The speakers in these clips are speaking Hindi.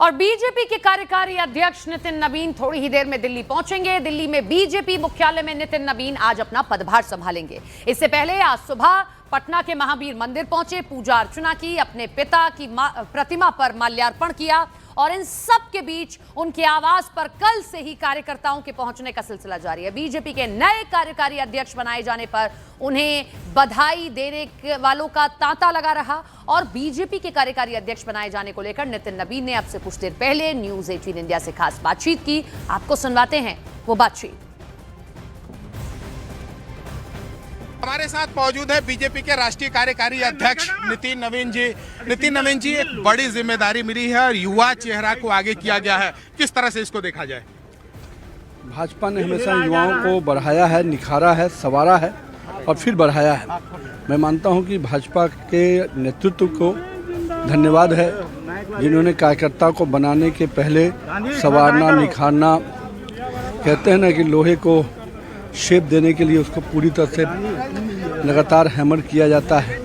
और बीजेपी के कार्यकारी अध्यक्ष नितिन नवीन थोड़ी ही देर में दिल्ली पहुंचेंगे। दिल्ली में बीजेपी मुख्यालय में नितिन नवीन आज अपना पदभार संभालेंगे। इससे पहले आज सुबह पटना के महावीर मंदिर पहुंचे, पूजा अर्चना की, अपने पिता की प्रतिमा पर माल्यार्पण किया और इन सब के बीच उनके आवास पर कल से ही कार्यकर्ताओं के पहुंचने का सिलसिला जारी है। बीजेपी के नए कार्यकारी अध्यक्ष बनाए जाने पर उन्हें बधाई देने वालों का तांता लगा रहा और बीजेपी के कार्यकारी अध्यक्ष बनाए जाने को लेकर नितिन नवीन ने अब से कुछ देर पहले न्यूज 18 इंडिया से खास बातचीत की। आपको सुनवाते हैं वो बातचीत। हमारे साथ मौजूद है बीजेपी के राष्ट्रीय कार्यकारी अध्यक्ष नितिन नवीन जी। नितिन नवीन जी, एक बड़ी जिम्मेदारी मिली है और युवा चेहरा को आगे किया गया है, किस तरह से इसको देखा जाए? भाजपा ने हमेशा युवाओं को बढ़ाया है, निखारा है, संवारा है और फिर बढ़ाया है। मैं मानता हूं कि भाजपा के नेतृत्व को धन्यवाद है, जिन्होंने कार्यकर्ता को बनाने के पहले संवारना, निखारना, कहते हैं ना कि लोहे को शेप देने के लिए उसको पूरी तरह से लगातार हैमर किया जाता है।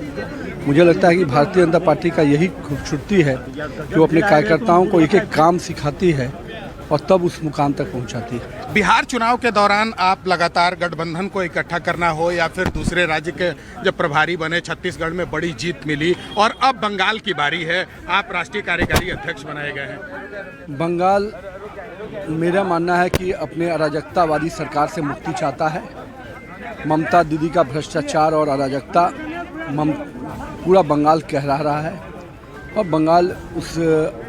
मुझे लगता है कि भारतीय जनता पार्टी का यही खूबसूरती है कि वो अपने कार्यकर्ताओं को एक एक काम सिखाती है और तब उस मुकाम तक पहुंचाती है। बिहार चुनाव के दौरान आप लगातार गठबंधन को इकट्ठा करना हो या फिर दूसरे राज्य के जब प्रभारी बने, छत्तीसगढ़ में बड़ी जीत मिली और अब बंगाल की बारी है, आप राष्ट्रीय कार्यकारी अध्यक्ष बनाए गए हैं। बंगाल मेरा मानना है कि अपने अराजकतावादी सरकार से मुक्ति चाहता है। ममता दीदी का भ्रष्टाचार और अराजकता पूरा बंगाल कहला रहा है और बंगाल उस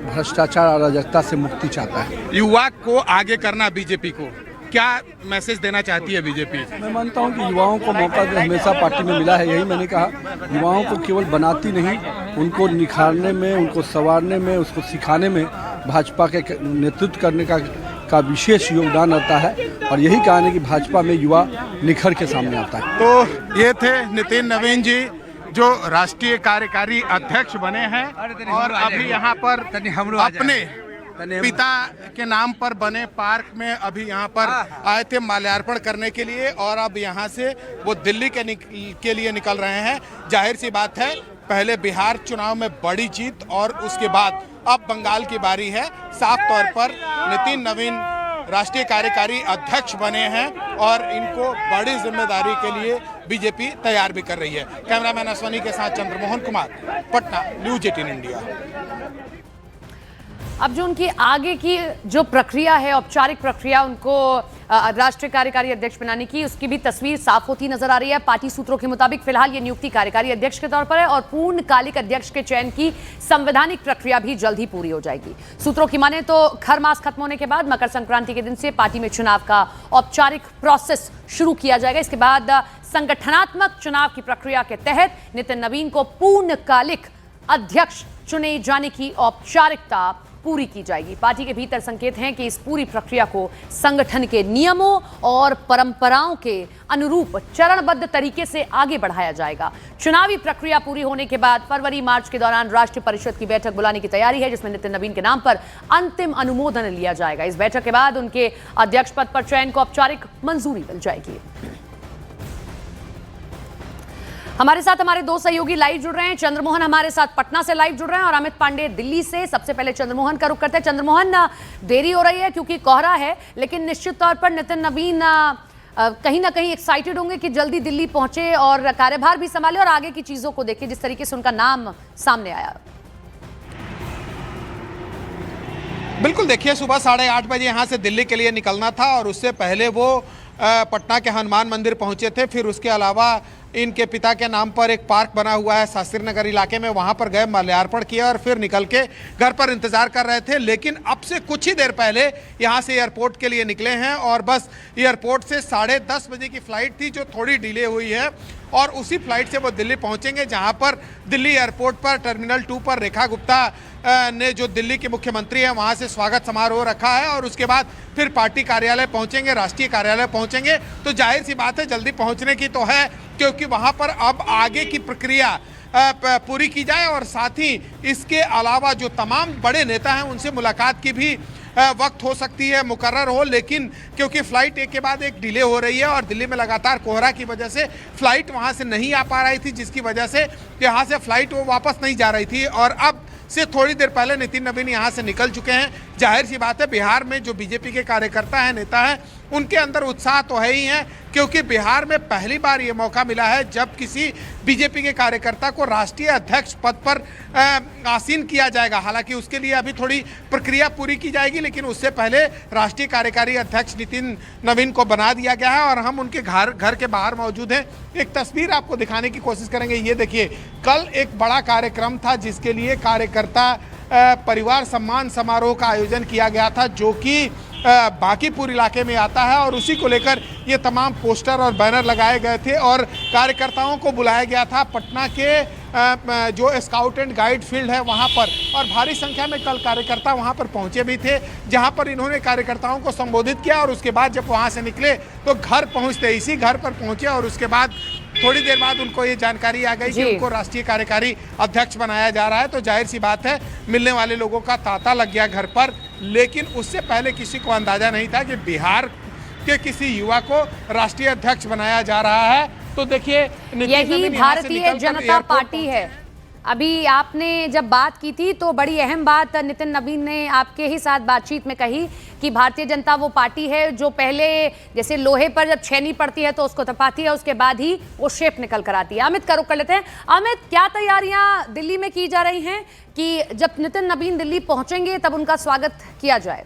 भ्रष्टाचार अराजकता से मुक्ति चाहता है। युवा को आगे करना, बीजेपी को क्या मैसेज देना चाहती है बीजेपी? मैं मानता हूं कि युवाओं को मौका हमेशा पार्टी में मिला है। यही मैंने कहा, युवाओं को केवल बनाती नहीं, उनको निखारने में, उनको संवारने में, उसको सिखाने में भाजपा के नेतृत्व करने का विशेष योगदान रहता है और यही कारण है कि भाजपा में युवा निखर के सामने आता है। तो ये थे नितिन नवीन जी, जो राष्ट्रीय कार्यकारी अध्यक्ष बने हैं और अभी यहाँ पर अपने पिता के नाम पर बने पार्क में अभी यहाँ पर आए थे माल्यार्पण करने के लिए और अब यहाँ से वो दिल्ली के लिए निकल रहे हैं। जाहिर सी बात है, पहले बिहार चुनाव में बड़ी जीत और उसके बाद अब बंगाल की बारी है। साफ तौर पर नितिन नवीन राष्ट्रीय कार्यकारी अध्यक्ष बने हैं और इनको बड़ी जिम्मेदारी के लिए बीजेपी तैयार भी कर रही है। कैमरामैन अश्वनी के साथ चंद्रमोहन कुमार, पटना, न्यूज 18 इंडिया। अब जो उनकी आगे की जो प्रक्रिया है, औपचारिक प्रक्रिया उनको राष्ट्रीय कार्यकारी अध्यक्ष बनाने की, उसकी भी तस्वीर साफ होती नजर आ रही है। पार्टी सूत्रों के मुताबिक फिलहाल ये नियुक्ति कार्यकारी अध्यक्ष के तौर पर है और पूर्णकालिक अध्यक्ष के चयन की संवैधानिक प्रक्रिया भी जल्द ही पूरी हो जाएगी। सूत्रों की माने तो खर मास खत्म होने के बाद मकर संक्रांति के दिन से पार्टी में चुनाव का औपचारिक प्रोसेस शुरू किया जाएगा। इसके बाद संगठनात्मक चुनाव की प्रक्रिया के तहत नितिन नवीन को पूर्णकालिक अध्यक्ष चुने जाने की औपचारिकता पूरी की जाएगी। पार्टी के भीतर संकेत हैं कि इस पूरी प्रक्रिया को संगठन के नियमों और परंपराओं के अनुरूप चरणबद्ध तरीके से आगे बढ़ाया जाएगा। चुनावी प्रक्रिया पूरी होने के बाद फरवरी मार्च के दौरान राष्ट्रीय परिषद की बैठक बुलाने की तैयारी है, जिसमें नितिन नवीन के नाम पर अंतिम अनुमोदन लिया जाएगा। इस बैठक के बाद उनके अध्यक्ष पद पर चयन को औपचारिक मंजूरी मिल जाएगी। हमारे साथ हमारे दो सहयोगी लाइव जुड़ रहे हैं। चंद्रमोहन हमारे साथ पटना से लाइव जुड़ रहे हैं और अमित पांडे दिल्ली से। सबसे पहले चंद्रमोहन का रुख करते हैं। चंद्रमोहन, देरी हो रही है क्योंकि कोहरा है, लेकिन निश्चित तौर पर नितिन नवीन कहीं ना कहीं एक्साइटेड होंगे कि जल्दी दिल्ली पहुंचे और कार्यभार भी संभाले और आगे की चीजों को देखें, जिस तरीके से उनका नाम सामने आया। बिल्कुल, देखिए, सुबह 8:30 बजे यहाँ से दिल्ली के लिए निकलना था और उससे पहले वो पटना के हनुमान मंदिर पहुंचे थे। फिर उसके अलावा इनके पिता के नाम पर एक पार्क बना हुआ है शास्त्री नगर इलाके में, वहां पर गए, माल्यार्पण किया और फिर निकल के घर पर इंतजार कर रहे थे। लेकिन अब से कुछ ही देर पहले यहां से एयरपोर्ट के लिए निकले हैं और बस एयरपोर्ट से 10:30 बजे की फ्लाइट थी जो थोड़ी डिले हुई है और उसी फ्लाइट से वो दिल्ली पहुंचेंगे, जहां पर दिल्ली एयरपोर्ट पर टर्मिनल 2 पर रेखा गुप्ता ने, जो दिल्ली के मुख्यमंत्री हैं, वहां से स्वागत समारोह रखा है और उसके बाद फिर पार्टी कार्यालय पहुंचेंगे, राष्ट्रीय कार्यालय पहुंचेंगे। तो जाहिर सी बात है, जल्दी पहुंचने की तो है, क्योंकि वहां पर अब आगे की प्रक्रिया पूरी की जाए और साथ ही इसके अलावा जो तमाम बड़े नेता हैं उनसे मुलाकात की भी वक्त हो सकती है, मुकर्रर हो। लेकिन क्योंकि फ्लाइट एक के बाद एक डिले हो रही है और दिल्ली में लगातार कोहरा की वजह से फ्लाइट वहां से नहीं आ पा रही थी, जिसकी वजह से यहाँ से फ्लाइट वो वापस नहीं जा रही थी और अब से थोड़ी देर पहले नितिन नवीन यहाँ से निकल चुके हैं। जाहिर सी बात है, बिहार में जो बीजेपी के कार्यकर्ता हैं, नेता हैं, उनके अंदर उत्साह तो है ही है, क्योंकि बिहार में पहली बार ये मौका मिला है जब किसी बीजेपी के कार्यकर्ता को राष्ट्रीय अध्यक्ष पद पर आसीन किया जाएगा। हालांकि उसके लिए अभी थोड़ी प्रक्रिया पूरी की जाएगी, लेकिन उससे पहले राष्ट्रीय कार्यकारी अध्यक्ष नितिन नवीन को बना दिया गया है और हम उनके घर के बाहर मौजूद हैं। एक तस्वीर आपको दिखाने की कोशिश करेंगे। ये देखिए, कल एक बड़ा कार्यक्रम था जिसके लिए कार्यकर्ता परिवार सम्मान समारोह का आयोजन किया गया था, जो कि बांकीपुर इलाके में आता है, और उसी को लेकर ये तमाम पोस्टर और बैनर लगाए गए थे और कार्यकर्ताओं को बुलाया गया था पटना के जो स्काउट एंड गाइड फील्ड है वहाँ पर, और भारी संख्या में कल कार्यकर्ता वहाँ पर पहुँचे भी थे, जहाँ पर इन्होंने कार्यकर्ताओं को संबोधित किया। और उसके बाद जब वहाँ से निकले तो घर पहुँचते इसी घर पर पहुँचे, और उसके बाद थोड़ी देर बाद उनको ये जानकारी आ गई कि उनको राष्ट्रीय कार्यकारी अध्यक्ष बनाया जा रहा है। तो जाहिर सी बात है, मिलने वाले लोगों का तांता लग गया घर पर, लेकिन उससे पहले किसी को अंदाजा नहीं था कि बिहार के किसी युवा को राष्ट्रीय अध्यक्ष बनाया जा रहा है। तो देखिए, यही भारतीय जनता पार्टी है। अभी आपने जब बात की थी तो बड़ी अहम बात नितिन नवीन ने आपके ही साथ बातचीत में कही कि भारतीय जनता वो पार्टी है जो पहले जैसे लोहे पर जब छेनी पड़ती है तो उसको तपाती है, उसके बाद ही वो शेप निकल कर आती है। अमित का रुख कर लेते हैं। अमित, क्या तैयारियां दिल्ली में की जा रही हैं कि जब नितिन नवीन दिल्ली पहुंचेंगे तब उनका स्वागत किया जाए?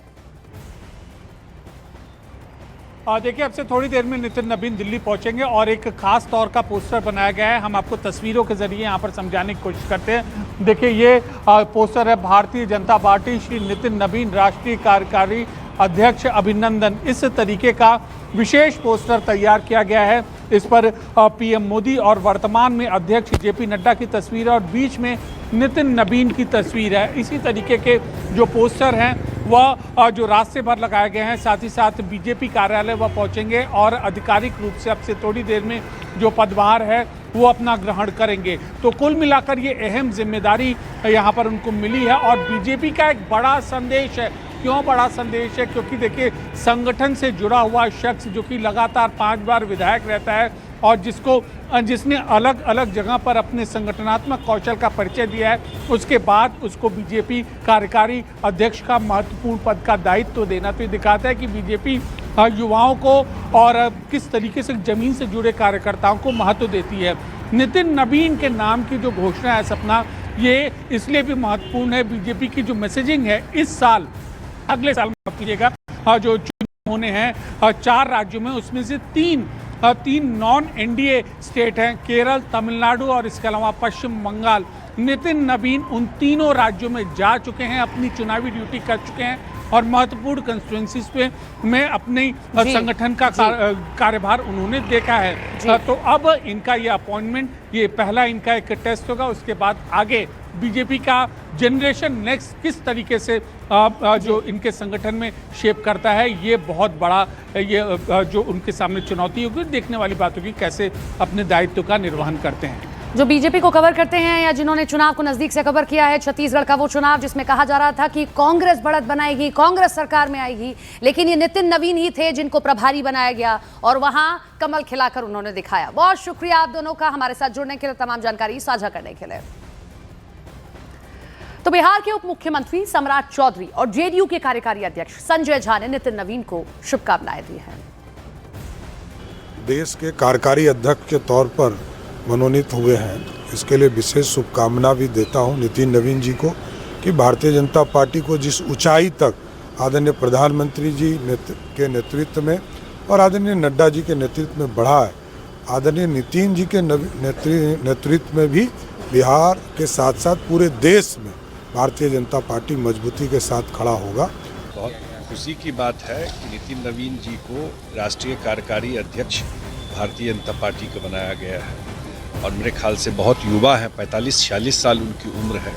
देखिए, अब से थोड़ी देर में नितिन नवीन दिल्ली पहुंचेंगे और एक खास तौर का पोस्टर बनाया गया है। हम आपको तस्वीरों के जरिए यहाँ पर समझाने की कोशिश करते हैं। देखिए, ये पोस्टर है भारतीय जनता पार्टी श्री नितिन नवीन राष्ट्रीय कार्यकारी अध्यक्ष अभिनंदन। इस तरीके का विशेष पोस्टर तैयार किया गया है। इस पर पीएम मोदी और वर्तमान में अध्यक्ष जेपी नड्डा की तस्वीर है और बीच में नितिन नवीन की तस्वीर है। इसी तरीके के जो पोस्टर हैं वह जो रास्ते भर लगाए गए हैं, साथ ही साथ बीजेपी कार्यालय वह पहुंचेंगे और आधिकारिक रूप से अब से थोड़ी देर में जो पदभार है वो अपना ग्रहण करेंगे। तो कुल मिलाकर ये अहम जिम्मेदारी यहाँ पर उनको मिली है और बीजेपी का एक बड़ा संदेश है। क्यों बड़ा संदेश है? क्योंकि देखिए, संगठन से जुड़ा हुआ शख्स जो कि लगातार 5 बार विधायक रहता है और जिसने अलग अलग जगह पर अपने संगठनात्मक कौशल का परिचय दिया है, उसके बाद उसको बीजेपी कार्यकारी अध्यक्ष का महत्वपूर्ण पद का दायित्व देना, तो ये दिखाता है कि बीजेपी युवाओं को और किस तरीके से जमीन से जुड़े कार्यकर्ताओं को महत्व देती है। नितिन नवीन के नाम की जो घोषणा है, सपना, ये इसलिए भी महत्वपूर्ण है। बीजेपी की जो मैसेजिंग है इस साल, अगले साल माफ कीजिएगा, जो चुनाव होने हैं 4 राज्यों में, उसमें से 3 नॉन एनडीए स्टेट हैं, केरल, तमिलनाडु और इसके अलावा पश्चिम बंगाल। नितिन नवीन उन तीनों राज्यों में जा चुके हैं, अपनी चुनावी ड्यूटी कर चुके हैं और महत्वपूर्ण कंस्टिट्यूएंसीज पे में अपने संगठन का कार्यभार उन्होंने देखा है। तो अब इनका ये अपॉइंटमेंट, ये पहला इनका एक टेस्ट होगा। उसके बाद आगे बीजेपी का जनरेशन नेक्स्ट किस तरीके से जो इनके संगठन में शेप करता है, ये बहुत बड़ा ये जो उनके सामने चुनौती होगी, देखने वाली बात होगी कैसे अपने दायित्व का निर्वहन करते हैं। जो बीजेपी को कवर करते हैं या जिन्होंने चुनाव को नजदीक से कवर किया है, छत्तीसगढ़ का वो चुनाव जिसमें कहा जा रहा था कि कांग्रेस बढ़त बनाएगी, कांग्रेस सरकार में आएगी, लेकिन ये नितिन नवीन ही थे जिनको प्रभारी बनाया गया और वहां कमल खिलाकर उन्होंने दिखाया। बहुत शुक्रिया आप दोनों का हमारे साथ जुड़ने के लिए, तमाम जानकारी साझा करने के लिए। तो बिहार के उप मुख्यमंत्री सम्राट चौधरी और जेडीयू के कार्यकारी अध्यक्ष संजय झा ने नितिन नवीन को शुभकामनाएं दी हैं। देश के कार्यकारी अध्यक्ष के तौर पर मनोनीत हुए हैं, इसके लिए विशेष शुभकामना भी देता हूं नितिन नवीन जी को कि भारतीय जनता पार्टी को जिस ऊंचाई तक आदरणीय प्रधानमंत्री जी के नेतृत्व में और आदरणीय नड्डा जी के नेतृत्व में बढ़ा है, आदरणीय नितिन जी के नेतृत्व में भी बिहार के साथ साथ पूरे देश में भारतीय जनता पार्टी मजबूती के साथ खड़ा होगा। बहुत खुशी की बात है कि नितिन नवीन जी को राष्ट्रीय कार्यकारी अध्यक्ष भारतीय जनता पार्टी का बनाया गया है और मेरे ख्याल से बहुत युवा है, 45-46 साल उनकी उम्र है।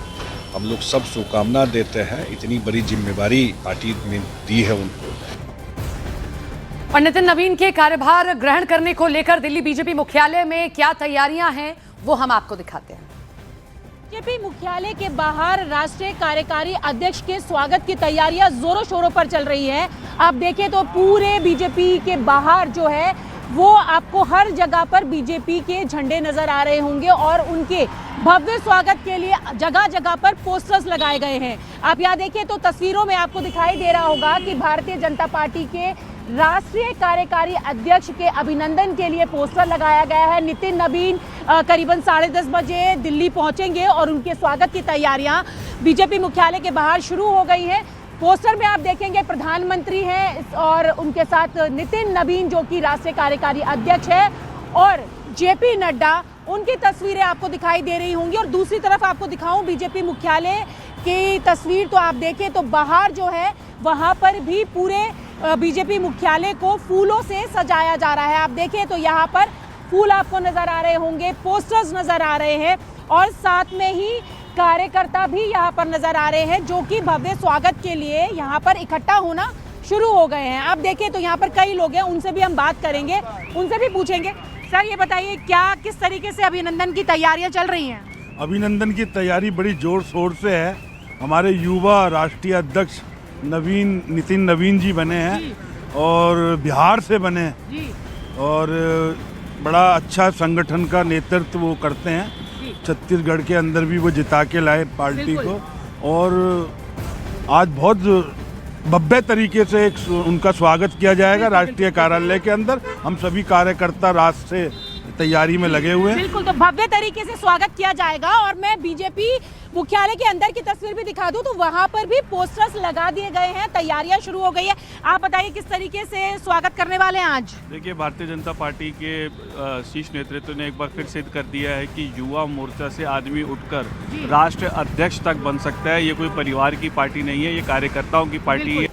हम लोग सब शुभकामना देते हैं, इतनी बड़ी जिम्मेदारी पार्टी ने दी है उनको। और नितिन नवीन के कार्यभार ग्रहण करने को लेकर दिल्ली बीजेपी मुख्यालय में क्या तैयारियां हैं वो हम आपको दिखाते हैं। बीजेपी मुख्यालय के बाहर राष्ट्रीय कार्यकारी अध्यक्ष के स्वागत की तैयारियां जोरों शोरों पर चल रही है। आप देखें तो पूरे बीजेपी के बाहर जो है वो आपको हर जगह पर बीजेपी के झंडे नजर आ रहे होंगे और उनके भव्य स्वागत के लिए जगह जगह पर पोस्टर्स लगाए गए हैं। आप यहाँ देखिए तो तस्वीरों में आपको दिखाई दे रहा होगा कि भारतीय जनता पार्टी के राष्ट्रीय कार्यकारी अध्यक्ष के अभिनंदन के लिए पोस्टर लगाया गया है। नितिन नवीन करीबन 10:30 बजे दिल्ली पहुंचेंगे और उनके स्वागत की तैयारियां बीजेपी मुख्यालय के बाहर शुरू हो गई हैं। पोस्टर में आप देखेंगे प्रधानमंत्री हैं और उनके साथ नितिन नवीन जो कि राष्ट्रीय कार्यकारी अध्यक्ष है और जेपी नड्डा, उनकी तस्वीरें आपको दिखाई दे रही होंगी। और दूसरी तरफ आपको दिखाऊं बीजेपी मुख्यालय की तस्वीर, तो आप देखें तो बाहर जो है वहां पर भी पूरे बीजेपी मुख्यालय को फूलों से सजाया जा रहा है। आप देखें तो यहाँ पर फूल आपको नजर आ रहे होंगे, पोस्टर्स नजर आ रहे हैं और साथ में ही कार्यकर्ता भी यहाँ पर नजर आ रहे हैं जो कि भव्य स्वागत के लिए यहाँ पर इकट्ठा होना शुरू हो गए हैं। आप देखें तो यहाँ पर कई लोग हैं, उनसे भी हम बात करेंगे, उनसे भी पूछेंगे। सर ये बताइए क्या किस तरीके से अभिनंदन की तैयारियां चल रही हैं? अभिनंदन की तैयारी बड़ी जोर शोर से है। हमारे युवा राष्ट्रीय अध्यक्ष नितिन नवीन जी बने हैं और बिहार से बने हैं और बड़ा अच्छा संगठन का नेतृत्व वो करते हैं। छत्तीसगढ़ के अंदर भी वो जिता के लाए पार्टी को और आज बहुत भव्य तरीके से उनका स्वागत किया जाएगा राष्ट्रीय कार्यालय के अंदर। हम सभी कार्यकर्ता रात से तैयारी में लगे हुए हैं। बिल्कुल, तो भव्य तरीके से स्वागत किया जाएगा। और मैं बीजेपी मुख्यालय के अंदर की तस्वीर भी दिखा दूं तो वहां पर भी पोस्टर्स लगा दिए गए हैं, तैयारियां शुरू हो गई है। आप बताइए किस तरीके से स्वागत करने वाले हैं आज? देखिए, भारतीय जनता पार्टी के शीर्ष नेतृत्व ने एक बार फिर सिद्ध कर दिया है कि युवा मोर्चा से आदमी उठकर राष्ट्रीय अध्यक्ष तक बन सकता है। ये कोई परिवार की पार्टी नहीं है, ये कार्यकर्ताओं की पार्टी है।